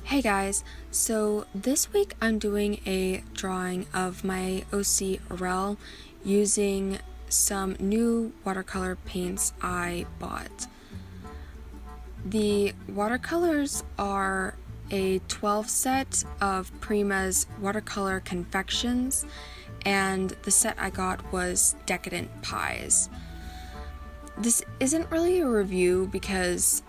Hey guys, so this week I'm doing a drawing of my OC Arel using some new watercolor paints I bought. The watercolors are a 12 set of Prima's watercolor confections, and the set I got was Decadent Pies. This isn't really a review because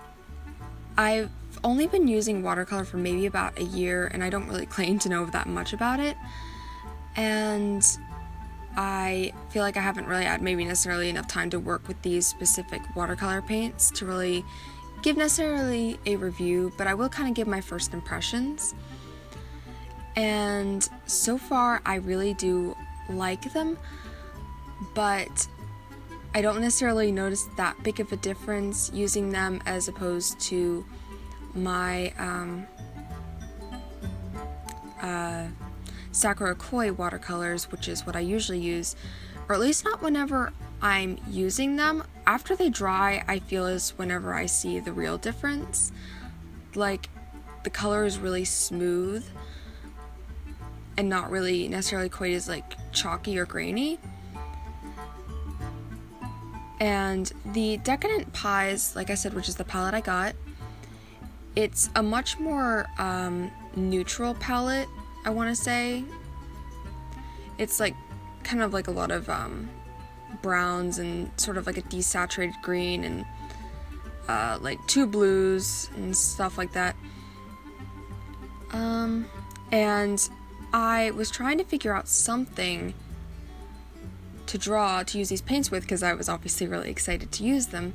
I've only been using watercolor for maybe about a year, and I don't really claim to know that much about it. And I feel like I haven't really had maybe necessarily enough time to work with these specific watercolor paints to really give necessarily a review, but I will kind of give my first impressions. And so far, I really do like them, but I don't necessarily notice that big of a difference using them as opposed to my Sakura Koi watercolors, which is what I usually use, or at least not whenever I'm using them. After they dry, I feel is whenever I see the real difference. Like, the color is really smooth and not really necessarily quite as like chalky or grainy. And the Decadent Pies, like I said, which is the palette I got, it's a much more neutral palette, I want to say. It's like kind of like a lot of browns and sort of like a desaturated green and like two blues and stuff like that. And I was trying to figure out something to draw to use these paints with because I was obviously really excited to use them.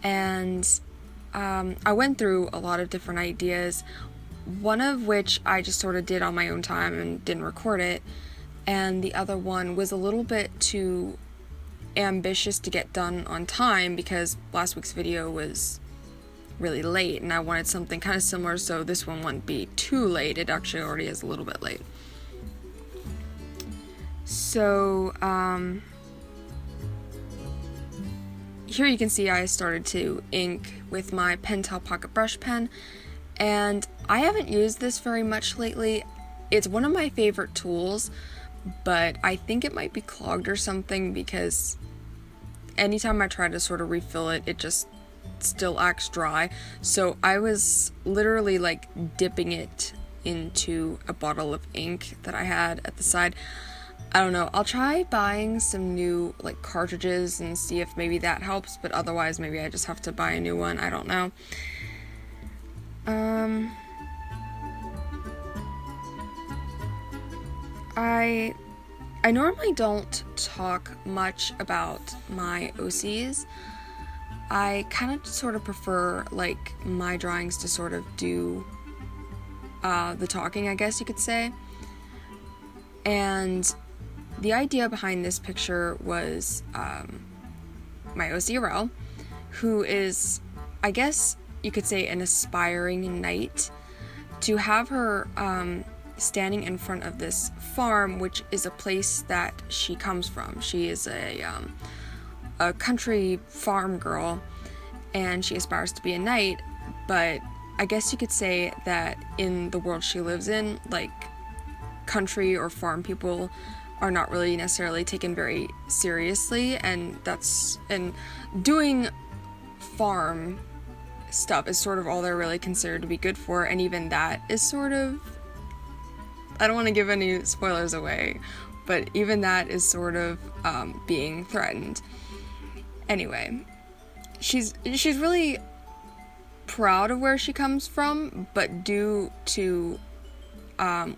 And I went through a lot of different ideas, one of which I just sort of did on my own time and didn't record it, and the other one was a little bit too ambitious to get done on time because last week's video was really late and I wanted something kind of similar so this one wouldn't be too late. It actually already is a little bit late. So, here you can see I started to ink with my Pentel Pocket Brush Pen, and I haven't used this very much lately. It's one of my favorite tools, but I think it might be clogged or something because anytime I try to sort of refill it, it just still acts dry. So I was literally like dipping it into a bottle of ink that I had at the side. I don't know, I'll try buying some new like cartridges and see if maybe that helps, but otherwise maybe I just have to buy a new one, I don't know. I normally don't talk much about my OCs. I kind of sort of prefer like my drawings to sort of do the talking, I guess you could say. And the idea behind this picture was my OC Arel, who is, I guess you could say, an aspiring knight, to have her standing in front of this farm, which is a place that she comes from. She is a country farm girl, and she aspires to be a knight, but I guess you could say that in the world she lives in, like, country or farm people are not really necessarily taken very seriously, and doing farm stuff is sort of all they're really considered to be good for, and even that is sort of, I don't want to give any spoilers away, but even that is sort of being threatened. Anyway, she's really proud of where she comes from, but due to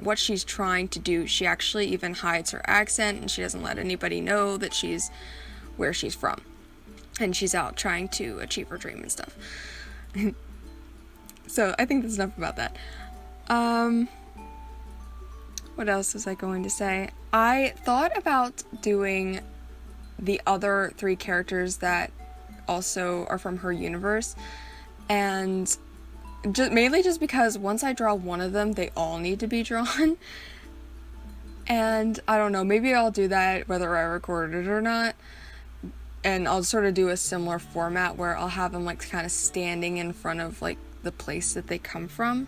what she's trying to do, she actually even hides her accent and she doesn't let anybody know that she's where she's from, and she's out trying to achieve her dream and stuff. So I think that's enough about that. What else was I going to say? I thought about doing the other three characters that also are from her universe, and mainly just because once I draw one of them, they all need to be drawn. And I don't know, maybe I'll do that whether I record it or not. And I'll sort of do a similar format where I'll have them like kind of standing in front of like the place that they come from.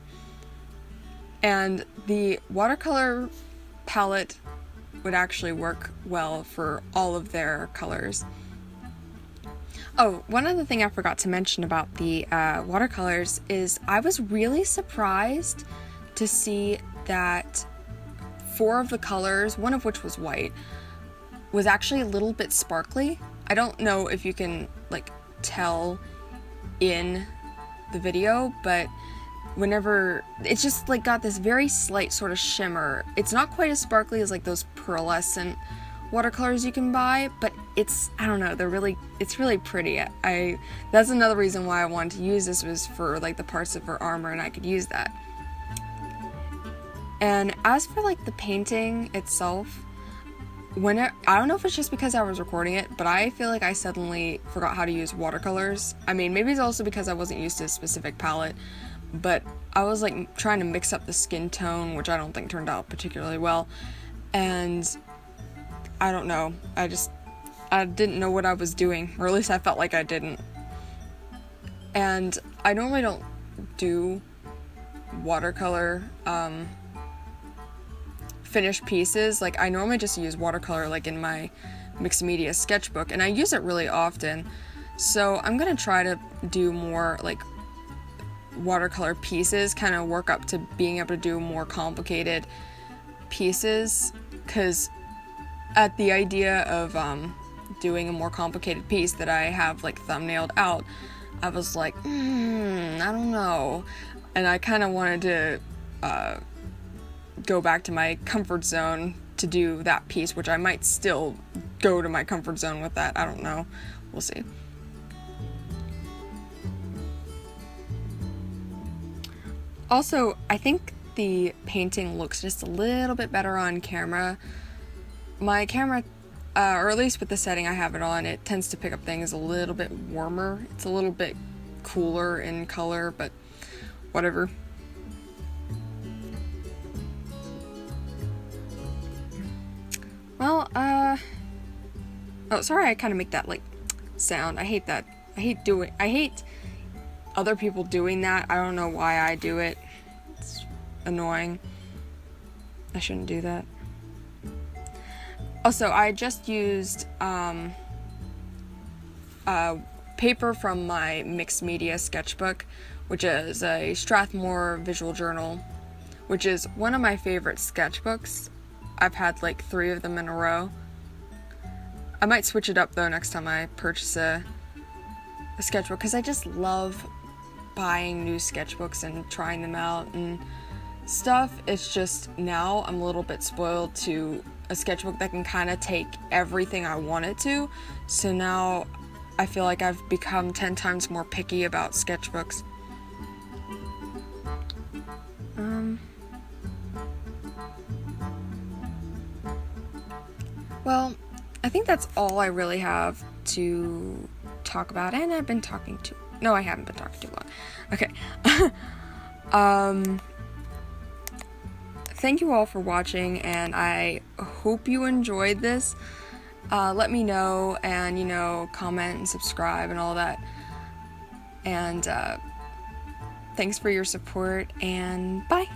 And the watercolor palette would actually work well for all of their colors. Oh, one other thing I forgot to mention about the watercolors is I was really surprised to see that 4 of the colors, one of which was white, was actually a little bit sparkly. I don't know if you can like tell in the video, but whenever it's just like got this very slight sort of shimmer. It's not quite as sparkly as like those pearlescent watercolors you can buy, but it's, I don't know, it's really pretty. That's another reason why I wanted to use this, was for like the parts of her armor, and I could use that. And as for like the painting itself, I don't know if it's just because I was recording it, but I feel like I suddenly forgot how to use watercolors. I mean, maybe it's also because I wasn't used to a specific palette, but I was like trying to mix up the skin tone, which I don't think turned out particularly well. And I don't know, I didn't know what I was doing, or at least I felt like I didn't. And I normally don't do watercolor finished pieces. Like, I normally just use watercolor like in my mixed media sketchbook, and I use it really often. So I'm gonna try to do more like watercolor pieces, kind of work up to being able to do more complicated pieces, because at the idea of doing a more complicated piece that I have like thumbnailed out, I was like, I don't know, and I kind of wanted to go back to my comfort zone to do that piece, which I might still go to my comfort zone with that. I don't know, we'll see. Also, I think the painting looks just a little bit better on camera. My camera, or at least with the setting I have it on, it tends to pick up things a little bit warmer. It's a little bit cooler in color, but whatever. Well, oh, sorry, I kind of make that like sound. I hate that. I hate other people doing that. I don't know why I do it. It's annoying. I shouldn't do that. Also, I just used paper from my mixed media sketchbook, which is a Strathmore visual journal, which is one of my favorite sketchbooks. I've had like 3 of them in a row. I might switch it up though next time I purchase a sketchbook, because I just love buying new sketchbooks and trying them out and stuff. It's just now I'm a little bit spoiled to a sketchbook that can kind of take everything I want it to. So now I feel like I've become 10 times more picky about sketchbooks. Well, I think that's all I really have to talk about, and I've been talking too. No, I haven't been talking too long. Okay. Thank you all for watching, and I hope you enjoyed this. Let me know, and comment and subscribe and all that. And thanks for your support, and bye.